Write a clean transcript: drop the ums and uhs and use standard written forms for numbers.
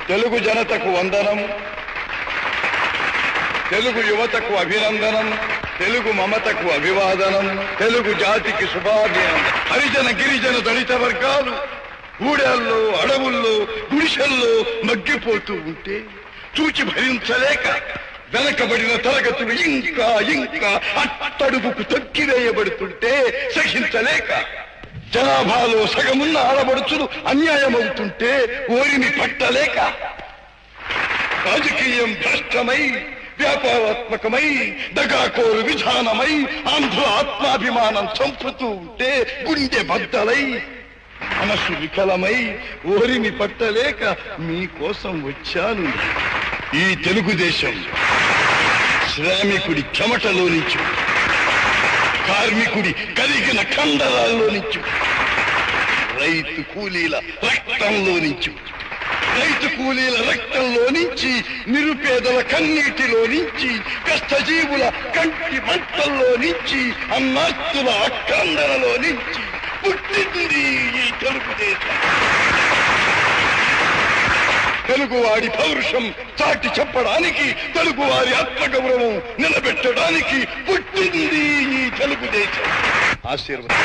తెలుగు జనతకు వందనం, తెలుగు యువతకు అభినందనం, తెలుగు మమతకు అభివాదనం, తెలుగు జాతికి శుభాభినందనం. హరిజన గిరిజన దళిత వర్గాలు ఊడల్లో అడవుల్లో గుడిసెల్లో మగ్గిపోతూ ఉంటే చూచి భరించలేక వెనకబడిన తరగతులు ఇంకా ఇంకా అట్టడుగుకు తొక్కివేయబడుతుంటే సహించలేక జనాభాలో సగమున్న ఆడబడుచులు అన్యాయమవుతుంటే ఓరిని పట్టలేక రాజకీయం భ్రష్టమై వ్యాపారాత్మకమై దగాకోరు విధానమై ఆంధ్ర ఆత్మాభిమానం చంపుతూ ఉంటే గుండె బద్దలై మనసు వికలమై ఓరిని పట్టలేక మీకోసం వచ్చాను. ఈ తెలుగుదేశం శ్రామికుడి చెమటలో నుంచి, కార్మికుడి కరిగిన కండరాల్లో నుంచి, రైతు కూలీల రక్తంలో నుంచి, నిరుపేదల కన్నీటిలో నుంచి, కష్టజీవుల కంటి మంటల్లో నుంచి, అన్నాస్తుల అక్కందరలో నుంచి పుట్టింది ఈ తెలుగుదేశం. తెలుగువాడి పౌరుషం చాటి చెప్పడానికి, తెలుగువారి ఆత్మగౌరవం నిలబెట్టడానికి పుట్టింది ఈ తెలుగుదేశం. ఆశీర్వాదం.